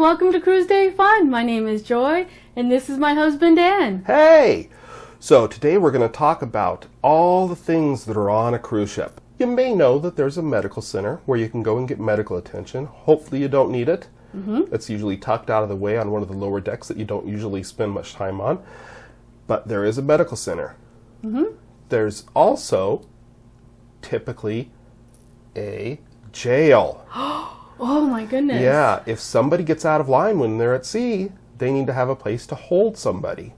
welcome to Cruise Day Fun. My name is Joy, and this is my husband, Dan. Hey! So today we're going to talk about all the things that are on a cruise ship. You may know that there's a medical center where you can go and get medical attention. Hopefully you don't need it. It's usually tucked out of the way on one of the lower decks that you don't usually spend much time on. But there is a medical center. There's also typically a jail. Oh my goodness. Yeah, if somebody gets out of line when they're at sea, they need to have a place to hold somebody.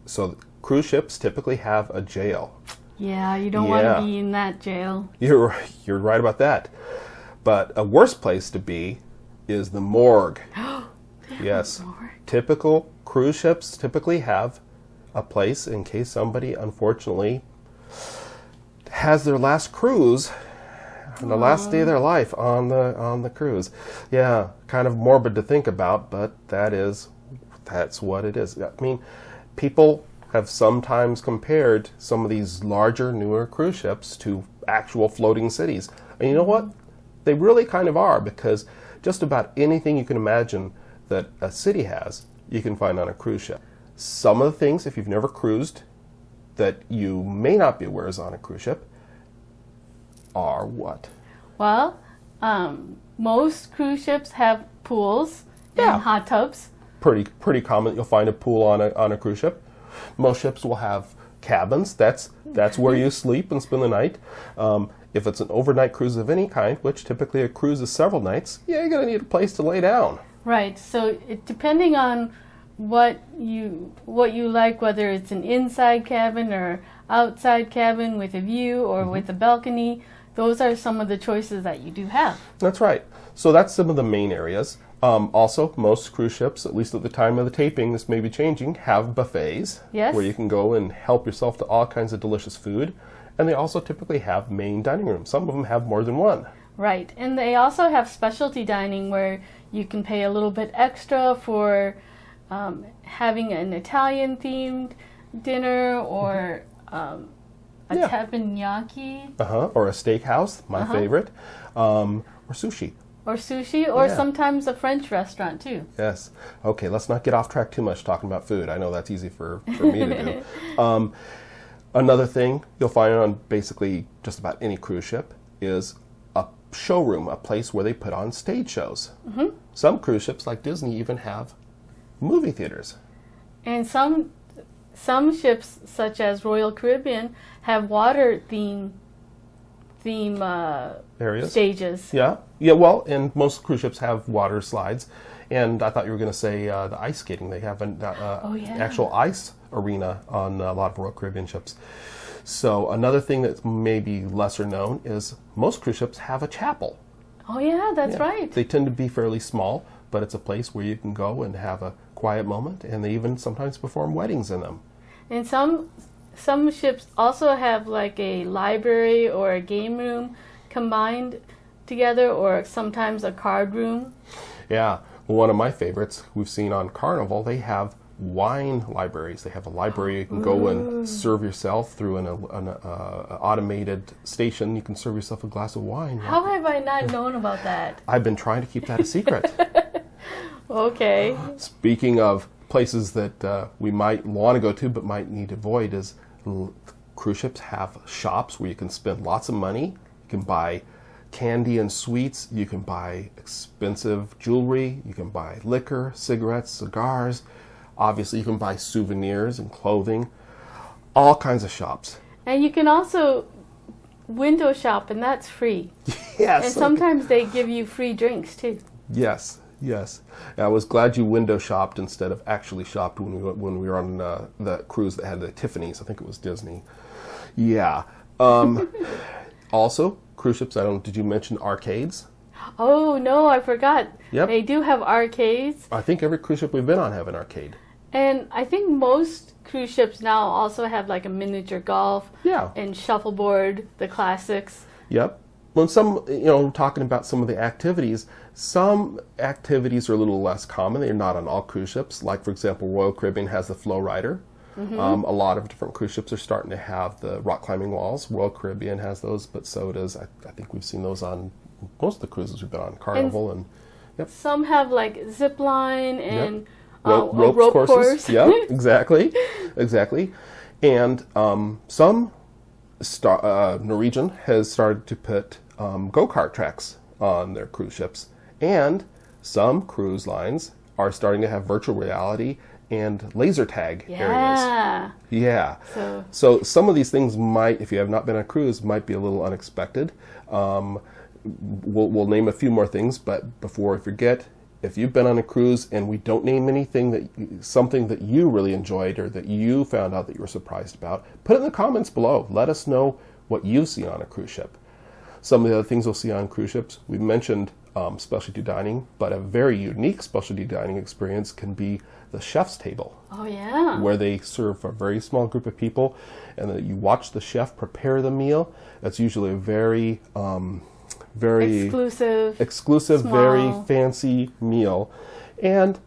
So cruise ships typically have a jail. Yeah, you don't want to be in that jail. You're right about that. But a worse place to be is the morgue. Yes. Typical cruise ships typically have a place in case somebody unfortunately has their last cruise on the last day of their life on the cruise. Yeah, kind of morbid to think about, but that's what it is. I mean, people have sometimes compared some of these larger, newer cruise ships to actual floating cities. And you know what? They really kind of are, because just about anything you can imagine that a city has, you can find on a cruise ship. Some of the things, if you've never cruised, that you may not be aware is on a cruise ship are what? Well, most cruise ships have pools and hot tubs. Pretty common. You'll find a pool on a cruise ship. Most ships will have cabins. That's where you sleep and spend the night. If it's an overnight cruise of any kind, which typically a cruise is several nights, you're going to need a place to lay down. Right. So depending on what you like, whether it's an inside cabin or outside cabin with a view or with a balcony, those are some of the choices that you do have. That's right. So that's some of the main areas. Also, most cruise ships, at least at the time of the taping, this may be changing, have buffets. Yes. Where you can go and help yourself to all kinds of delicious food. And they also typically have main dining rooms. Some of them have more than one. Right. And they also have specialty dining where you can pay a little bit extra for having an Italian-themed dinner or a teppanyaki. Or a steakhouse, my favorite. Or sushi. Or sushi, or sometimes a French restaurant, too. Yes. Okay, let's not get off track too much talking about food. I know that's easy for me to do. Another thing you'll find on basically just about any cruise ship is a showroom, a place where they put on stage shows. Some cruise ships, like Disney, even have movie theaters. And some ships, such as Royal Caribbean, have water theme areas, stages. Yeah. Well, and most cruise ships have water slides. And I thought you were going to say the ice skating. They have an actual ice arena on a lot of Royal Caribbean ships. So another thing that's maybe lesser known is most cruise ships have a chapel. Oh yeah, that's right. They tend to be fairly small, but it's a place where you can go and have a quiet moment, and they even sometimes perform weddings in them. And some ships also have like a library or a game room combined together, or sometimes a card room. Yeah. One of my favorites we've seen on Carnival, they have wine libraries. They have a library you can go and serve yourself through an automated station. You can serve yourself a glass of wine. How have I not known about that? I've been trying to keep that a secret. Okay. Speaking of places that we might want to go to but might need to avoid, is cruise ships have shops where you can spend lots of money. You can buy candy and sweets, you can buy expensive jewelry, you can buy liquor, cigarettes, cigars. Obviously, you can buy souvenirs and clothing, all kinds of shops. And you can also window shop, and that's free. Yes. And sometimes they give you free drinks, too. Yes. I was glad you window shopped instead of actually shopped when we were on the cruise that had the Tiffany's. I think it was Disney. Yeah. Also, cruise ships, did you mention arcades? Oh, no, I forgot. Yep. They do have arcades. I think every cruise ship we've been on have an arcade. And I think most cruise ships now also have like a miniature golf and shuffleboard, the classics. Yep. When talking about some of the activities, some activities are a little less common. They're not on all cruise ships. Like, for example, Royal Caribbean has the Flow Rider. A lot of different cruise ships are starting to have the rock climbing walls. Royal Caribbean has those, but so does, I think we've seen those on most of the cruises we've been on, Carnival and Yep. Some have like zip line and Rope rope courses. course. Yeah, exactly. And some Norwegian has started to put go-kart tracks on their cruise ships, and some cruise lines are starting to have virtual reality and laser tag areas. Yeah. So some of these things might, if you have not been on a cruise, might be a little unexpected. We'll name a few more things, but before I forget, if you've been on a cruise and we don't name anything something that you really enjoyed or that you found out that you were surprised about, put it in the comments below. Let us know what you've seen on a cruise ship. Some of the other things we'll see on cruise ships, we mentioned specialty dining, but a very unique specialty dining experience can be the chef's table. Oh yeah. Where they serve a very small group of people, and then you watch the chef prepare the meal. That's usually a very exclusive, small, very fancy meal. And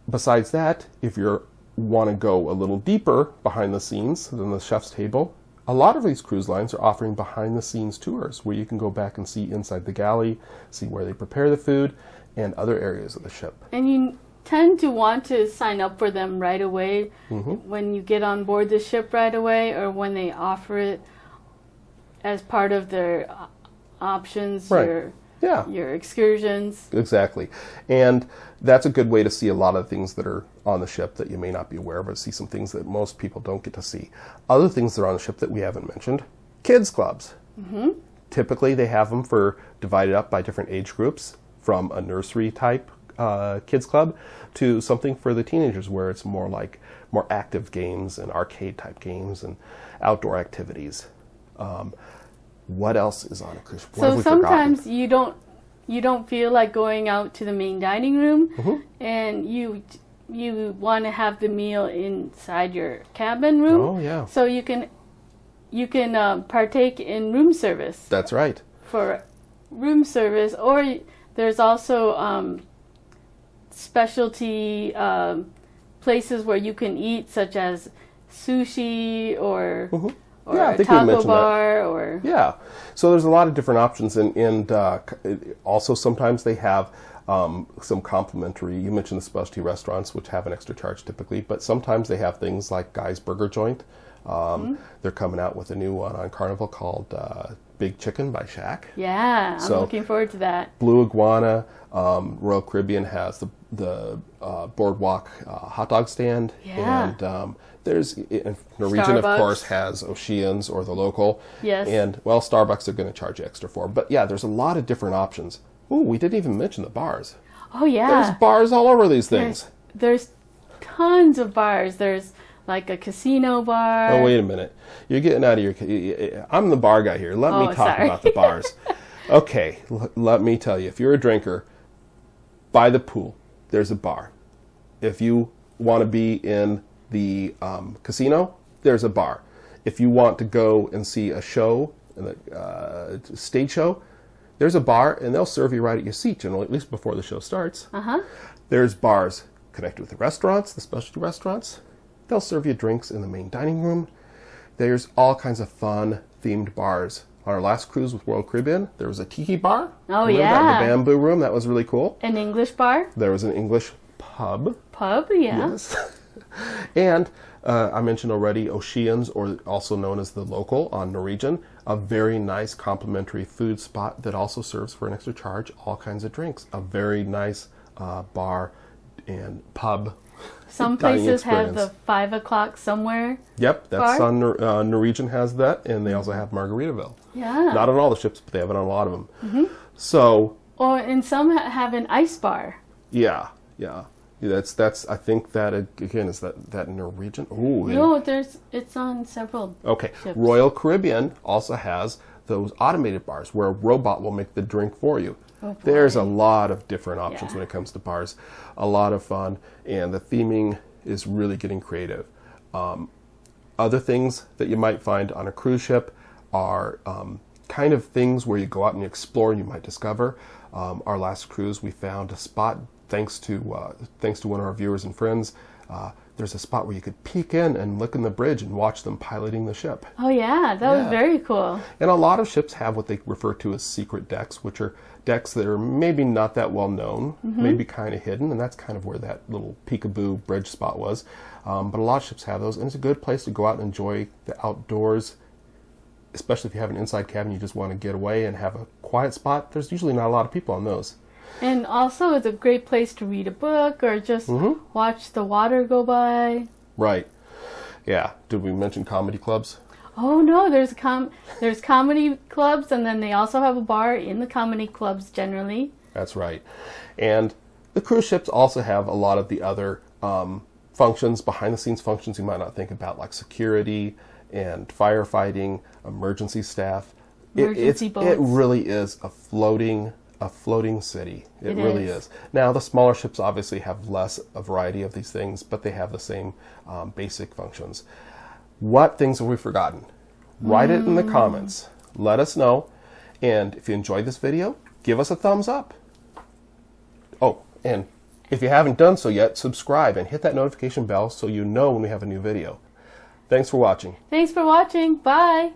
besides that, if you want to go a little deeper behind the scenes than the chef's table, a lot of these cruise lines are offering behind the scenes tours where you can go back and see inside the galley, see where they prepare the food, and other areas of the ship. And you tend to want to sign up for them right away when you get on board the ship right away, or when they offer it as part of their options, Right. your excursions. Exactly. And that's a good way to see a lot of things that are on the ship that you may not be aware of, or see some things that most people don't get to see. Other things that are on the ship that we haven't mentioned, kids clubs. Typically they have them divided up by different age groups, from a nursery type kids club to something for the teenagers where it's more active games and arcade type games and outdoor activities. What else is on a cruise ship? So sometimes you don't feel like going out to the main dining room, and you want to have the meal inside your cabin room. Oh yeah. So you can partake in room service. That's right. For room service, or there's also specialty places where you can eat, such as sushi or Yeah, I a think we taco mentioned bar, or Yeah, so there's a lot of different options, and also sometimes they have some complimentary. You mentioned the specialty restaurants, which have an extra charge typically, but sometimes they have things like Guy's Burger Joint. They're coming out with a new one on Carnival called Big Chicken by Shack. Yeah, I'm looking forward to that. Blue Iguana, Royal Caribbean has the Boardwalk hot dog stand. Yeah. And Norwegian, of Starbucks. course, has O'Shea's or the local. Yes. And, well, Starbucks are going to charge you extra for. But, yeah, there's a lot of different options. Ooh, we didn't even mention the bars. Oh, yeah. There's bars all over these things. There's tons of bars. There's like a casino bar. Oh, wait a minute. You're getting out of your... I'm the bar guy here. Let me talk sorry. about the bars. Okay, let me tell you. If you're a drinker, by the pool, there's a bar. If you want to be in the casino, there's a bar. If you want to go and see a show, stage show, there's a bar, and they'll serve you right at your seat, generally, at least before the show starts. There's bars connected with the restaurants, the specialty restaurants. They'll serve you drinks in the main dining room. There's all kinds of fun themed bars. On our last cruise with Royal Caribbean, there was a tiki bar. Oh, Remember yeah. that in the bamboo room? That was really cool. An English bar. There was an English pub. Yeah. Yes. And I mentioned already O'Shea's, or also known as the Local on Norwegian, a very nice complimentary food spot that also serves for an extra charge all kinds of drinks. A very nice bar and pub. Some places have the 5 o'clock somewhere. Yep, that's bar. on Norwegian has that, and they also have Margaritaville. Yeah. Not on all the ships, but they have it on a lot of them. So. And some have an ice bar. Yeah. That's. I think that again is that Norwegian. Ooh. No, it's on several. Okay. ships. Royal Caribbean also has those automated bars where a robot will make the drink for you. Oh, boy. There's a lot of different options Yeah. when it comes to bars. A lot of fun, and the theming is really getting creative. Other things that you might find on a cruise ship are kind of things where you go out and you explore and you might discover. Our last cruise, we found a spot thanks to one of our viewers and friends there's a spot where you could peek in and look in the bridge and watch them piloting the ship. Oh yeah, that was Yeah. very cool. And a lot of ships have what they refer to as secret decks, which are decks that are maybe not that well known, maybe kind of hidden, and that's kind of where that little peekaboo bridge spot was. But a lot of ships have those, and it's a good place to go out and enjoy the outdoors, especially if you have an inside cabin, you just want to get away and have a quiet spot. There's usually not a lot of people on those. And also, it's a great place to read a book or just watch the water go by. Right. Yeah. Did we mention comedy clubs? Oh no, there's comedy clubs, and then they also have a bar in the comedy clubs generally. That's right. And the cruise ships also have a lot of the other functions, behind the scenes functions you might not think about, like security and firefighting, emergency staff. Emergency boats. It really is a floating city. It really is. Now, the smaller ships obviously have less a variety of these things, but they have the same basic functions. What things have we forgotten? Write it in the comments. Let us know. And if you enjoyed this video, give us a thumbs up. Oh, and if you haven't done so yet, subscribe and hit that notification bell so you know when we have a new video. Thanks for watching. Thanks for watching. Bye.